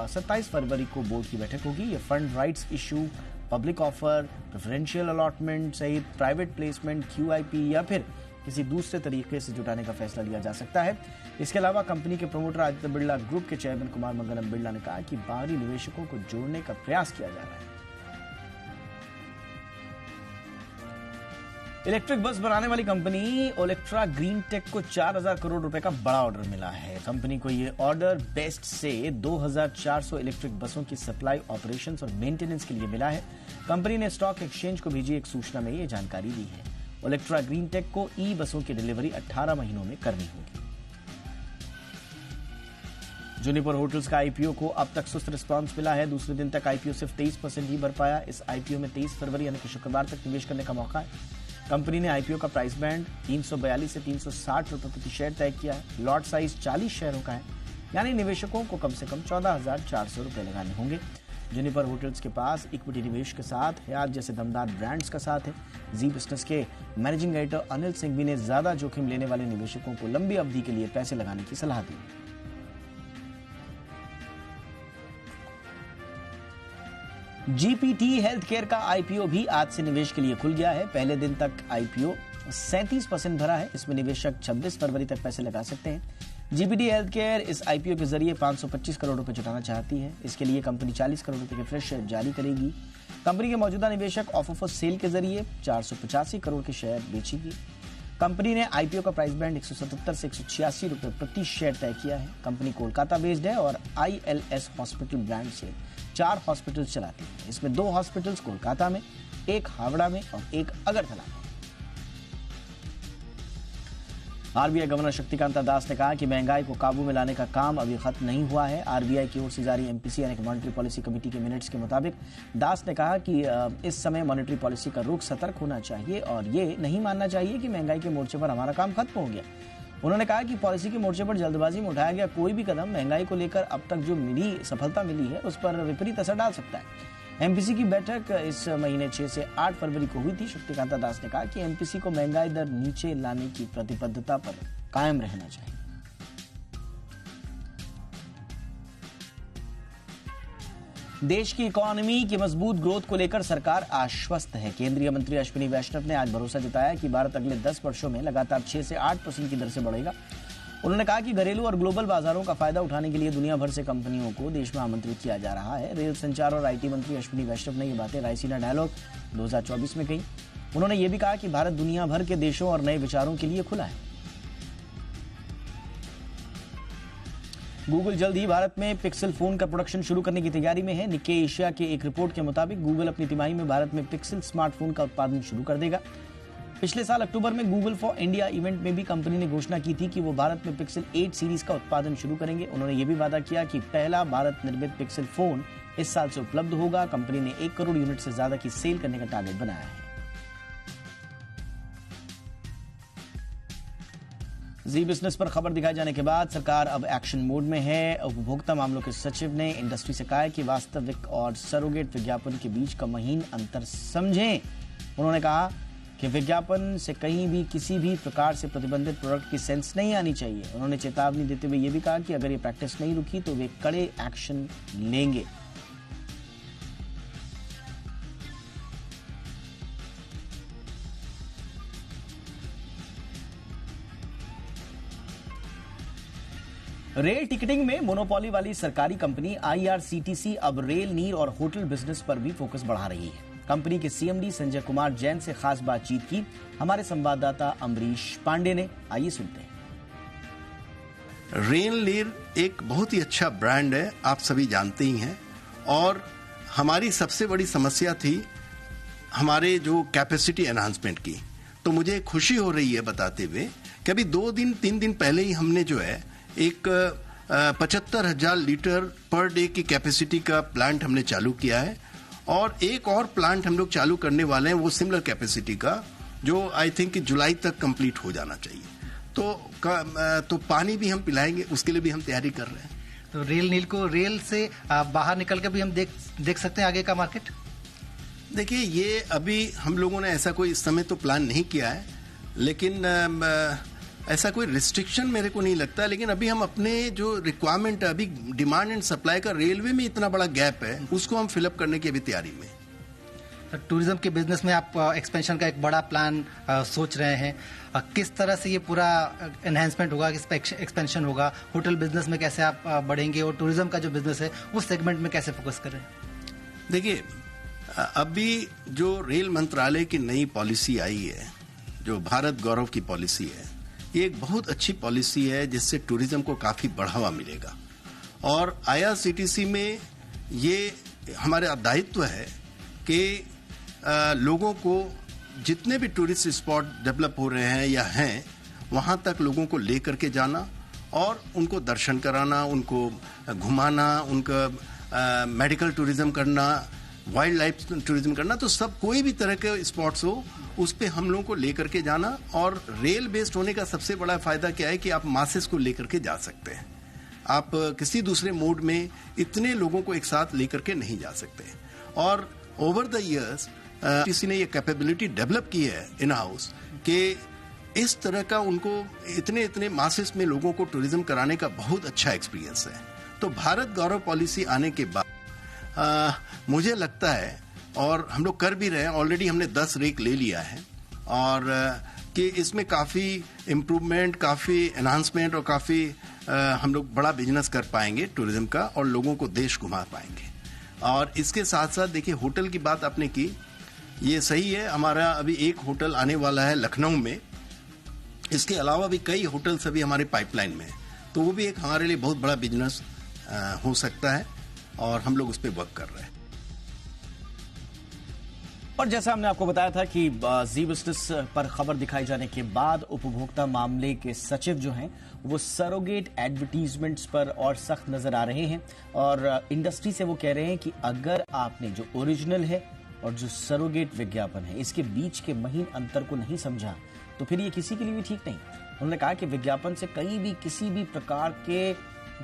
27 फरवरी को बोर्ड की बैठक होगी। ये fund rights issue, public offer, preferential allotment सहित प्राइवेट प्लेसमेंट, QIP या फिर किसी दूसरे तरीके से जुटाने का फैसला लिया जा सकता है। इसके अलावा कंपनी के प्रमोटर आदित्य बिरला ग्रुप के चेयरमैन कुमार मंगलम बिरला ने कहा कि बाहरी निवेशकों को जोड़ने का प्रयास किया जा रहा है। इलेक्ट्रिक बस बनाने वाली कंपनी ओलेक्ट्रा ग्रीन टेक को 4000 करोड़ रुपए का बड़ा ऑर्डर मिला है। कंपनी को यह ऑर्डर बेस्ट से 2400 इलेक्ट्रिक बसों की सप्लाई, ऑपरेशंस और मेंटेनेंस के लिए मिला है। कंपनी ने स्टॉक एक्सचेंज को भेजी एक सूचना में यह जानकारी दी है। ओलेक्ट्रा ग्रीन टेक को ई बसों की डिलीवरी 18 महीनों में करनी होगी। जूनिपर होटल्स का आईपीओ को अब तक सुस्त रिस्पांस मिला है। दूसरे दिन तक आईपीओ सिर्फ 23% ही भर पाया। इस आईपीओ में 23 फरवरी यानी कि शुक्रवार तक निवेश करने का मौका है। कंपनी ने आईपीओ का प्राइस बैंड 342 से 360 रुपए प्रति शेयर तय किया है। लॉट साइज 40 शेयरों का है, यानी निवेशकों को कम से कम 14,400 रुपए लगाने होंगे। जूनिपर होटल्स के पास इक्विटी निवेश के साथ हयात जैसे दमदार ब्रांड्स का साथ है। जी बिजनेस के मैनेजिंग डायरेक्टर अनिल सिंघवी ने ज्यादा जोखिम लेने वाले निवेशकों को लंबी अवधि के लिए पैसे लगाने की सलाह दी। जीपीटी हेल्थ केयर का आईपीओ भी आज से निवेश के लिए खुल गया है। पहले दिन तक आईपीओ 37% भरा है। इसमें निवेशक 26 फरवरी तक पैसे लगा सकते हैं। जीपीटी हेल्थ केयर इस आईपीओ के जरिए 525 करोड़ रुपए जुटाना चाहती है। इसके लिए कंपनी 40 करोड़ रुपए के फ्रेश शेयर जारी करेगी। कंपनी के मौजूदा निवेशक ऑफर फॉर सेल के जरिए 485 करोड़ के शेयर बेचेगी। कंपनी ने आईपीओ का प्राइस बैंड 177 से 186 रुपए प्रति शेयर तय किया है। कंपनी कोलकाता बेस्ड है और ILS हॉस्पिटल ब्रांड से 4 हॉस्पिटल्स चलाती है। इसमें 2 हॉस्पिटल्स कोलकाता में, 1 हावड़ा में और 1 अगरतला में। आरबीआई गवर्नर शक्तिकांत दास ने कहा कि महंगाई को काबू में लाने का काम अभी खत्म नहीं हुआ है। आरबीआई की ओर से जारी MPC यानी कि मॉनेटरी पॉलिसी कमेटी के मिनट्स के मुताबिक दास ने कहा कि इस समय मॉनेटरी पॉलिसी का रुख सतर्क होना चाहिए और ये नहीं मानना चाहिए कि महंगाई के मोर्चे पर हमारा काम खत्म हो गया। उन्होंने कहा कि पॉलिसी के मोर्चे पर जल्दबाजी में उठाया गया कोई भी कदम महंगाई को लेकर अब तक जो सफलता मिली है उस पर विपरीत असर डाल सकता है। MPC की बैठक इस महीने 6 से 8 फरवरी को हुई थी। शक्तिकांत दास ने कहा कि MPC को महंगाई दर नीचे लाने की प्रतिबद्धता पर कायम रहना चाहिए। देश की इकोनॉमी की मजबूत ग्रोथ को लेकर सरकार आश्वस्त है। केंद्रीय मंत्री अश्विनी वैष्णव ने आज भरोसा जताया कि भारत अगले 10 वर्षों में लगातार 6 से 8% की दर से बढ़ेगा। उन्होंने कहा कि घरेलू और ग्लोबल बाजारों का फायदा उठाने के लिए दुनिया भर से कंपनियों को देश में आमंत्रित किया जा रहा है। रेल, संचार और IT मंत्री अश्विनी वैष्णव ने ये बातें रायसीना डायलॉग 2024 में कही। उन्होंने ये भी कहा कि भारत दुनिया भर के देशों और नए विचारों के लिए खुला है। गूगल जल्द ही भारत में पिक्सल फोन का प्रोडक्शन शुरू करने की तैयारी में है। निक्के एशिया के एक रिपोर्ट के मुताबिक गूगल अपनी तिमाही में भारत में पिक्सल स्मार्टफोन का उत्पादन शुरू कर देगा। पिछले साल अक्टूबर में गूगल फॉर इंडिया इवेंट में भी कंपनी ने घोषणा की थी कि वो भारत में पिक्सल 8 सीरीज का उत्पादन शुरू करेंगे। उन्होंने ये भी वादा किया कि पहला भारत निर्मित पिक्सल फोन इस साल से उपलब्ध होगा। कंपनी ने 1 करोड़ यूनिट से ज्यादा की सेल करने का टारगेट बनाया है। जी बिजनेस पर खबर दिखाए जाने के बाद सरकार अब एक्शन मोड में है। उपभोक्ता मामलों के सचिव ने इंडस्ट्री से कहा है कि वास्तविक और सरोगेट विज्ञापन के बीच का महीन अंतर समझें। उन्होंने कहा कि विज्ञापन से कहीं भी किसी भी प्रकार से प्रतिबंधित प्रोडक्ट की सेंस नहीं आनी चाहिए। उन्होंने चेतावनी देते हुए ये भी कहा कि अगर ये प्रैक्टिस नहीं रुकी तो वे कड़े एक्शन लेंगे। रेल टिकटिंग में मोनोपोली वाली सरकारी कंपनी IRCTC अब रेल, नीर और होटल बिजनेस पर भी फोकस बढ़ा रही है। कंपनी के CMD संजय कुमार जैन से खास बातचीत की हमारे संवाददाता अमरीश पांडे ने। आइए सुनते हैं। रेल नीर एक बहुत ही अच्छा ब्रांड है, आप सभी जानते ही हैं। और हमारी सबसे बड़ी समस्या थी हमारे जो कैपेसिटी एनहांसमेंट की। तो मुझे खुशी हो रही है बताते हुए कि अभी 2-3 दिन पहले ही हमने जो है एक 75,000 लीटर पर डे की कैपेसिटी का प्लांट हमने चालू किया है। और एक और प्लांट हम लोग चालू करने वाले हैं वो सिमिलर कैपेसिटी का, जो आई थिंक जुलाई तक कंप्लीट हो जाना चाहिए। तो पानी भी हम पिलाएंगे, उसके लिए भी हम तैयारी कर रहे हैं। तो रेल नील को रेल से बाहर निकल के भी हम देख सकते हैं आगे का मार्केट। देखिए, ये अभी हम लोगों ने ऐसा कोई इस समय तो प्लान नहीं किया है, लेकिन ऐसा कोई रिस्ट्रिक्शन मेरे को नहीं लगता। लेकिन अभी हम अपने जो रिक्वायरमेंट है, अभी डिमांड एंड सप्लाई का रेलवे में इतना बड़ा गैप है, उसको हम फिलअप करने की अभी तैयारी में। टूरिज्म के बिजनेस में आप एक्सपेंशन का एक बड़ा प्लान सोच रहे हैं। किस तरह से ये पूरा एनहांसमेंट होगा, एक्सपेंशन होगा? होटल बिजनेस में कैसे आप बढ़ेंगे और टूरिज्म का जो बिजनेस है उस सेगमेंट में कैसे फोकस करें? देखिए, अभी जो रेल मंत्रालय की नई पॉलिसी आई है, जो भारत गौरव की पॉलिसी है, ये एक बहुत अच्छी पॉलिसी है जिससे टूरिज्म को काफी बढ़ावा मिलेगा। और IRCTC में ये हमारा दायित्व है कि लोगों को जितने भी टूरिस्ट स्पॉट डेवलप हो रहे हैं या हैं, वहां तक लोगों को लेकर के जाना और उनको दर्शन कराना, उनको घुमाना, उनका मेडिकल टूरिज्म करना, वाइल्ड लाइफ टूरिज्म करना। तो सब कोई भी तरह के स्पॉट्स हो उस पे हम लोगों को लेकर के जाना। और रेल बेस्ड होने का सबसे बड़ा फायदा क्या है कि आप मासेस को लेकर के जा सकते हैं। आप किसी दूसरे मोड में इतने लोगों को एक साथ लेकर के नहीं जा सकते। और ओवर द इयर्स किसी ने ये कैपेबिलिटी डेवलप की है इन हाउस कि इस तरह का उनको इतने मासेस में लोगों को टूरिज्म कराने का बहुत अच्छा एक्सपीरियंस है। तो भारत गौरव पॉलिसी आने के बाद मुझे लगता है, और हम लोग कर भी रहे हैं, ऑलरेडी हमने 10 रेक ले लिया है, और कि इसमें काफ़ी इम्प्रूवमेंट, काफ़ी एनहांसमेंट और काफ़ी हम लोग बड़ा बिजनेस कर पाएंगे टूरिज्म का और लोगों को देश घुमा पाएंगे। और इसके साथ साथ देखिए, होटल की बात आपने की, ये सही है। हमारा अभी एक होटल आने वाला है लखनऊ में। इसके अलावा भी कई होटल्स अभी हमारे पाइपलाइन में है। तो वो भी एक हमारे लिए बहुत बड़ा बिजनेस हो सकता है और हम लोग उस पर वर्क कर रहे हैं। और जैसा हमने आपको बताया था कि जी बिजनेस पर खबर दिखाई जाने के बाद उपभोक्ता मामले के सचिव जो हैं वो सरोगेट एडवर्टीजमेंट्स पर और सख्त नजर आ रहे हैं। और इंडस्ट्री से वो कह रहे हैं कि अगर आपने जो ओरिजिनल है और जो सरोगेट विज्ञापन है, इसके बीच के महीन अंतर को नहीं समझा तो फिर ये किसी के लिए भी ठीक नहीं। उन्होंने कहा कि विज्ञापन से कहीं भी किसी भी प्रकार के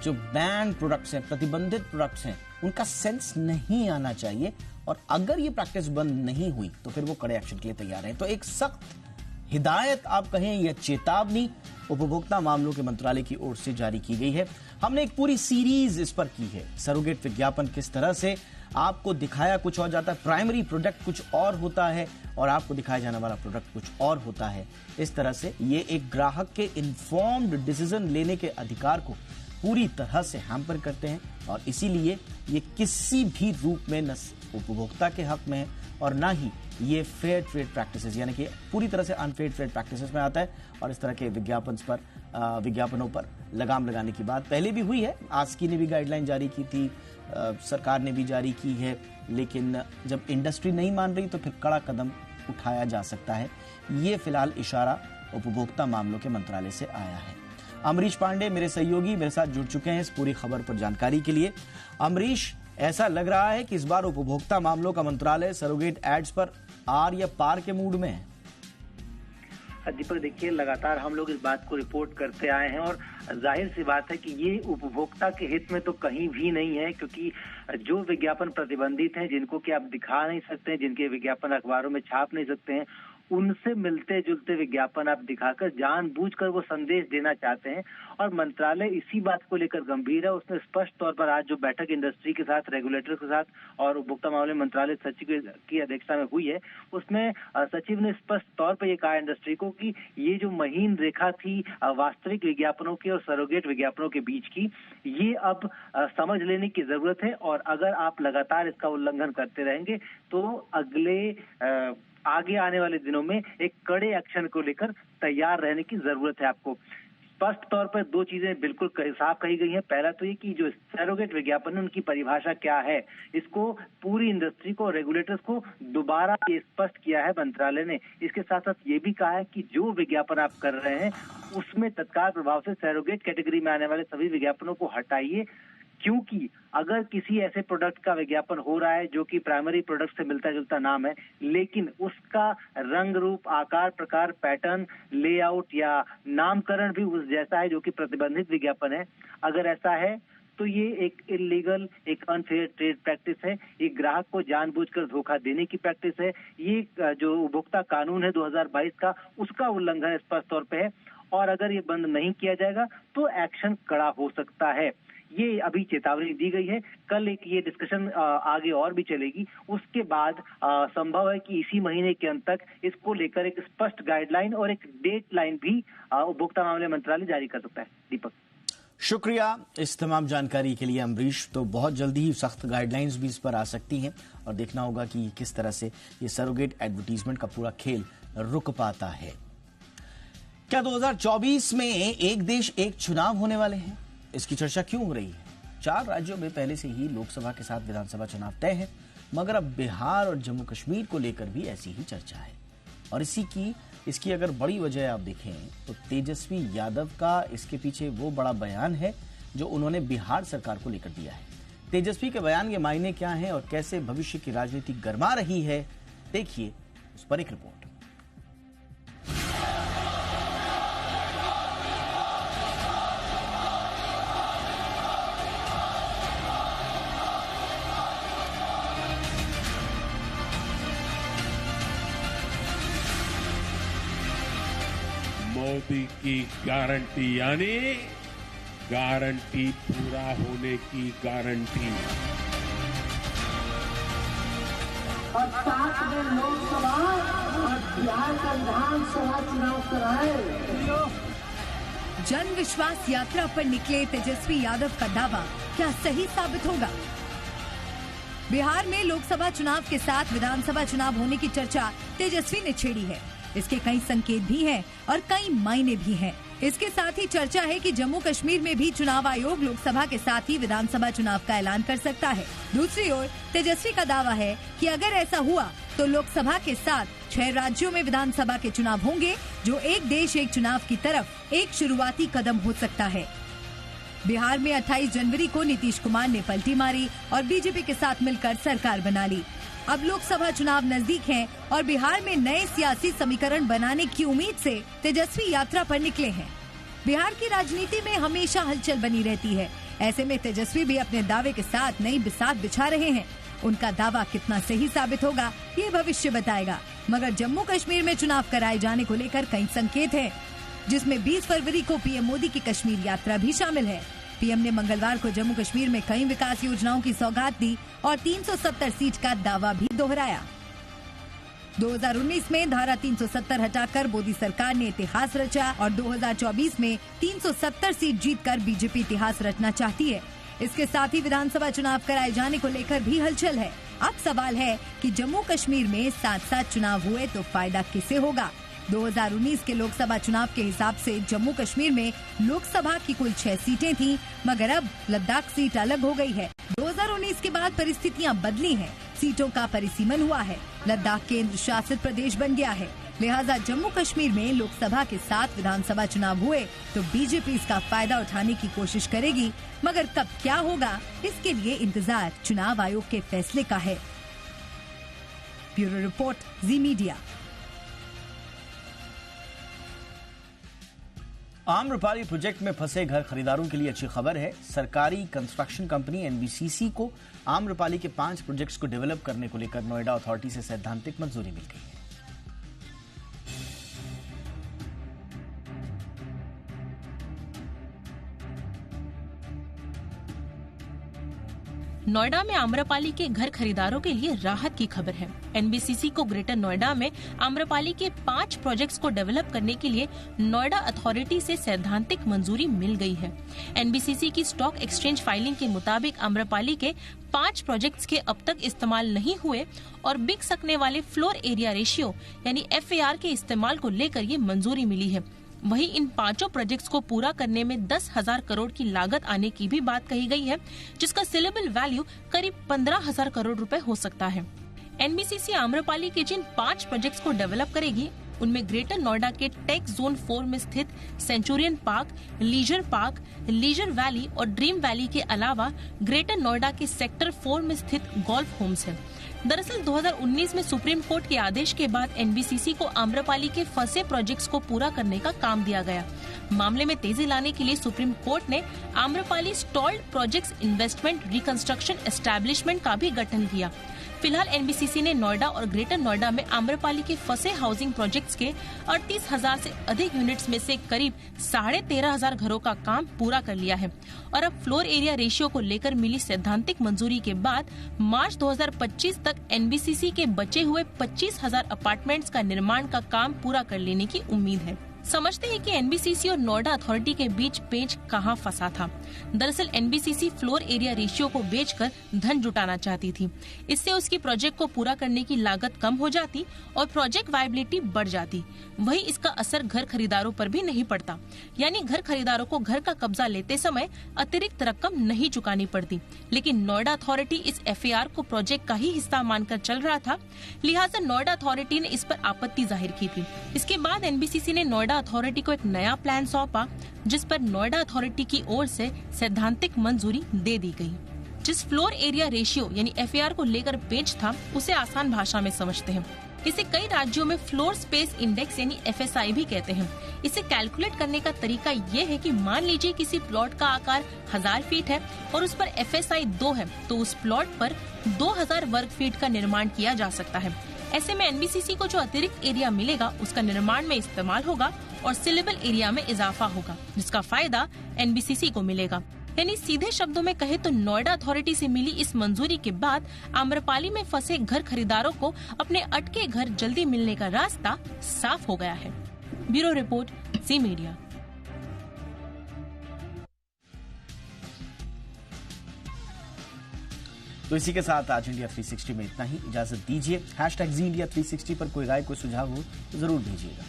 जो बैन प्रोडक्ट्स हैं, प्रतिबंधित प्रोडक्ट्स हैं, उनका सेंस नहीं आना चाहिए। और अगर ये प्रैक्टिस बंद नहीं हुई तो फिर वो कड़े एक्शन के लिए तैयार हैं। तो एक सख्त हिदायत आप कहें या चेतावनी उपभोक्ता मामलों के मंत्रालय की ओर से जारी की गई है। हमने एक पूरी सीरीज इस पर की है, सरोगेट विज्ञापन किस तरह से आपको दिखाया कुछ और जाता है, प्राइमरी प्रोडक्ट कुछ और होता है और आपको दिखाया जाने वाला प्रोडक्ट कुछ और होता है। इस तरह से ये एक ग्राहक के इन्फॉर्म्ड डिसीजन लेने के अधिकार को पूरी तरह से हैम्पर करते हैं और इसीलिए ये किसी भी रूप में न उपभोक्ता के हक में है और ना ही ये फेयर ट्रेड प्रैक्टिसेस, यानी कि पूरी तरह से अनफेयर ट्रेड प्रैक्टिसेस में आता है। और इस तरह के विज्ञापनों पर लगाम लगाने की बात पहले भी हुई है। आस्की ने भी गाइडलाइन जारी की थी, सरकार ने भी जारी की है, लेकिन जब इंडस्ट्री नहीं मान रही तो फिर कड़ा कदम उठाया जा सकता है। ये फिलहाल इशारा उपभोक्ता मामलों के मंत्रालय से आया है। अमरीश पांडे मेरे सहयोगी मेरे साथ जुड़ चुके हैं इस पूरी खबर पर जानकारी के लिए। अमरीश, ऐसा लग रहा है कि इस बार उपभोक्ता मामलों का मंत्रालय सरोगेट एड्स पर आर या पार के मूड में है। दीपक, देखिए, लगातार हम लोग इस बात को रिपोर्ट करते आए हैं और जाहिर सी बात है कि ये उपभोक्ता के हित में तो कहीं भी नहीं है, क्योंकि जो विज्ञापन प्रतिबंधित हैं, जिनको कि आप दिखा नहीं सकते हैं, जिनके विज्ञापन अखबारों में छाप नहीं सकते हैं, उनसे मिलते जुलते विज्ञापन आप दिखाकर जानबूझकर वो संदेश देना चाहते हैं। और मंत्रालय इसी बात को लेकर गंभीर है। उसने स्पष्ट तौर पर आज जो बैठक इंडस्ट्री के साथ, रेगुलेटर के साथ और उपभोक्ता मामले मंत्रालय सचिव की अध्यक्षता में हुई है, उसमें सचिव ने स्पष्ट तौर पर यह कहा इंडस्ट्री को कि ये जो महीन रेखा थी वास्तविक विज्ञापनों की और सरोगेट विज्ञापनों के बीच की, ये अब समझ लेने की जरूरत है। और अगर आप लगातार इसका उल्लंघन करते रहेंगे तो आगे आने वाले दिनों में एक कड़े एक्शन को लेकर तैयार रहने की जरूरत है आपको। स्पष्ट तौर पर दो चीजें बिल्कुल साफ कही गई हैं। पहला तो ये कि जो सरोगेट विज्ञापन है उनकी परिभाषा क्या है, इसको पूरी इंडस्ट्री को, रेगुलेटर्स को दोबारा ये स्पष्ट किया है मंत्रालय ने। इसके साथ साथ ये भी कहा है कि जो विज्ञापन आप कर रहे हैं उसमें तत्काल प्रभाव से सरोगेट कैटेगरी में आने वाले सभी विज्ञापनों को हटाइए, क्योंकि अगर किसी ऐसे प्रोडक्ट का विज्ञापन हो रहा है जो कि प्राइमरी प्रोडक्ट से मिलता जुलता नाम है, लेकिन उसका रंग रूप, आकार, प्रकार, पैटर्न, लेआउट या नामकरण भी उस जैसा है जो कि प्रतिबंधित विज्ञापन है, अगर ऐसा है तो ये एक इलीगल, एक अनफेयर ट्रेड प्रैक्टिस है। ये ग्राहक को जानबूझकर धोखा देने की प्रैक्टिस है। ये जो उपभोक्ता कानून है 2022 का, उसका उल्लंघन स्पष्ट तौर पे है। और अगर ये बंद नहीं किया जाएगा तो एक्शन कड़ा हो सकता है। ये अभी चेतावनी दी गई है। कल एक ये डिस्कशन आगे और भी चलेगी। उसके बाद संभव है कि इसी महीने के अंत तक इसको लेकर एक स्पष्ट गाइडलाइन और एक डेट लाइन भी उपभोक्ता मामले मंत्रालय जारी कर सकता है। दीपक, शुक्रिया इस तमाम जानकारी के लिए अमरीश। तो बहुत जल्दी ही सख्त गाइडलाइंस भी इस पर आ सकती हैं और देखना होगा कि किस तरह से ये सरोगेट एडवर्टीजमेंट का पूरा खेल रुक पाता है। क्या 2024 में एक देश एक चुनाव होने वाले हैं? इसकी चर्चा क्यों हो रही है? 4 राज्यों में पहले से ही लोकसभा के साथ विधानसभा चुनाव तय है, मगर अब बिहार और जम्मू कश्मीर को लेकर भी ऐसी ही चर्चा है। और इसकी अगर बड़ी वजह आप देखें तो तेजस्वी यादव का इसके पीछे वो बड़ा बयान है जो उन्होंने बिहार सरकार को लेकर दिया है। तेजस्वी के बयान के मायने क्या हैं और कैसे भविष्य की राजनीति गर्मा रही है, देखिए उस पर एक रिपोर्ट। मोदी की गारंटी यानी गारंटी पूरा होने की गारंटी। और साथ में लोकसभा और बिहार का विधानसभा चुनाव कराए। जन विश्वास यात्रा पर निकले तेजस्वी यादव का दावा क्या सही साबित होगा? बिहार में लोकसभा चुनाव के साथ विधानसभा चुनाव होने की चर्चा तेजस्वी ने छेड़ी है। इसके कई संकेत भी हैं और कई मायने भी हैं। इसके साथ ही चर्चा है कि जम्मू कश्मीर में भी चुनाव आयोग लोकसभा के साथ ही विधानसभा चुनाव का ऐलान कर सकता है। दूसरी ओर तेजस्वी का दावा है कि अगर ऐसा हुआ तो लोकसभा के साथ 6 राज्यों में विधानसभा के चुनाव होंगे, जो एक देश एक चुनाव की तरफ एक शुरुआती कदम हो सकता है। बिहार में 28 जनवरी को नीतीश कुमार ने पलटी मारी और बीजेपी के साथ मिलकर सरकार बना ली। अब लोकसभा चुनाव नजदीक हैं और बिहार में नए सियासी समीकरण बनाने की उम्मीद से तेजस्वी यात्रा पर निकले हैं। बिहार की राजनीति में हमेशा हलचल बनी रहती है। ऐसे में तेजस्वी भी अपने दावे के साथ नई बिसात बिछा रहे हैं। उनका दावा कितना सही साबित होगा ये भविष्य बताएगा। मगर जम्मू कश्मीर में चुनाव कराए जाने को लेकर कई संकेत हैं, जिसमें 20 फरवरी को पीएम मोदी की कश्मीर यात्रा भी शामिल है। पीएम ने मंगलवार को जम्मू कश्मीर में कई विकास योजनाओं की सौगात दी और 370 सीट का दावा भी दोहराया। 2019 में धारा 370 हटाकर मोदी सरकार ने इतिहास रचा और 2024 में 370 सीट जीतकर बीजेपी इतिहास रचना चाहती है। इसके साथ ही विधानसभा चुनाव कराए जाने को लेकर भी हलचल है। अब सवाल है कि जम्मू कश्मीर में साथ-साथ चुनाव हुए तो फायदा किसे होगा? 2019 के लोकसभा चुनाव के हिसाब से जम्मू कश्मीर में लोकसभा की कुल 6 सीटें थीं, मगर अब लद्दाख सीट अलग हो गई है। 2019 के बाद परिस्थितियां बदली हैं, सीटों का परिसीमन हुआ है, लद्दाख केंद्र शासित प्रदेश बन गया है। लिहाजा जम्मू कश्मीर में लोकसभा के साथ विधानसभा चुनाव हुए तो बीजेपी इसका फायदा उठाने की कोशिश करेगी, मगर कब क्या होगा इसके लिए इंतजार चुनाव आयोग के फैसले का है। ब्यूरो रिपोर्ट, जी मीडिया। आम्रपाली प्रोजेक्ट में फंसे घर खरीदारों के लिए अच्छी खबर है। सरकारी कंस्ट्रक्शन कंपनी एनबीसीसी को आम्रपाली के 5 प्रोजेक्ट्स को डेवलप करने को लेकर नोएडा अथॉरिटी से सैद्धांतिक मंजूरी मिल गई है। नोएडा में आम्रपाली के घर खरीदारों के लिए राहत की खबर है। एनबीसीसी को ग्रेटर नोएडा में आम्रपाली के 5 प्रोजेक्ट्स को डेवलप करने के लिए नोएडा अथॉरिटी से सैद्धांतिक मंजूरी मिल गई है। एनबीसीसी की स्टॉक एक्सचेंज फाइलिंग के मुताबिक आम्रपाली के 5 प्रोजेक्ट्स के अब तक इस्तेमाल नहीं हुए और बिक सकने वाले फ्लोर एरिया रेशियो यानी FAR के इस्तेमाल को लेकर ये मंजूरी मिली है। वहीं इन 5 प्रोजेक्ट्स को पूरा करने में 10,000 करोड़ की लागत आने की भी बात कही गई है, जिसका सेलेबल वैल्यू करीब 15,000 करोड़ रुपए हो सकता है। एनबीसीसी आम्रपाली के जिन 5 प्रोजेक्ट्स को डेवलप करेगी उनमें ग्रेटर नोएडा के टेक जोन 4 में स्थित सेंचुरियन पार्क, लीजर वैली और ड्रीम वैली के अलावा ग्रेटर नोएडा के सेक्टर 4 में स्थित गोल्फ होम्स है। दरअसल 2019 में सुप्रीम कोर्ट के आदेश के बाद एनबीसीसी को आम्रपाली के फंसे प्रोजेक्ट्स को पूरा करने का काम दिया गया। मामले में तेजी लाने के लिए सुप्रीम कोर्ट ने Amrapali stalled projects investment reconstruction establishment का भी गठन किया। फिलहाल एनबीसीसी ने नोएडा और ग्रेटर नोएडा में आम्रपाली के फंसे हाउसिंग प्रोजेक्ट्स के 38,000 से अधिक यूनिट्स में से करीब 13,500 घरों का काम पूरा कर लिया है और अब फ्लोर एरिया रेशियो को लेकर मिली सैद्धांतिक मंजूरी के बाद मार्च 2025 तक एनबीसीसी के बचे हुए 25,000 अपार्टमेंट्स का निर्माण का काम पूरा कर लेने की उम्मीद है। समझते हैं कि एनबीसीसी और नोएडा अथॉरिटी के बीच पेंच कहां फंसा था। दरअसल एनबीसीसी फ्लोर एरिया रेशियो को बेचकर धन जुटाना चाहती थी। इससे उसकी प्रोजेक्ट को पूरा करने की लागत कम हो जाती और प्रोजेक्ट वायबिलिटी बढ़ जाती। वही इसका असर घर खरीदारों पर भी नहीं पड़ता, यानी घर खरीदारों को घर का कब्जा लेते समय अतिरिक्त रकम नहीं चुकानी पड़ती। लेकिन नोएडा अथॉरिटी इस FAR को प्रोजेक्ट का ही हिस्सा मानकर चल रहा था, लिहाजा नोएडा अथॉरिटी ने इस पर आपत्ति जाहिर की थी। इसके बाद एनबीसीसी ने नोएडा अथॉरिटी को एक नया प्लान सौंपा, जिस पर नोएडा अथॉरिटी की ओर से सैद्धांतिक मंजूरी दे दी गई। जिस फ्लोर एरिया रेशियो यानी FAR को लेकर पेंच था, उसे आसान भाषा में समझते हैं। इसे कई राज्यों में फ्लोर स्पेस इंडेक्स यानी FSI भी कहते हैं। इसे कैलकुलेट करने का तरीका ये है कि मान लीजिए किसी प्लॉट का आकार 1000 फीट है और उस पर FSI 2 है, तो उस प्लॉट पर 2000 वर्ग फीट का निर्माण किया जा सकता है। ऐसे में एनबीसीसी को जो अतिरिक्त एरिया मिलेगा उसका निर्माण में इस्तेमाल होगा और सेलेबल एरिया में इजाफा होगा, जिसका फायदा एनबीसीसी को मिलेगा। यानी सीधे शब्दों में कहे तो नोएडा अथॉरिटी से मिली इस मंजूरी के बाद आम्रपाली में फंसे घर खरीदारों को अपने अटके घर जल्दी मिलने का रास्ता साफ हो गया है। ब्यूरो रिपोर्ट, ज़ी मीडिया। तो इसी के साथ आज इंडिया 360 में इतना ही। इजाजत दीजिए। #ZeeIndia360 पर कोई राय, कोई सुझाव हो तो जरूर भेजिएगा।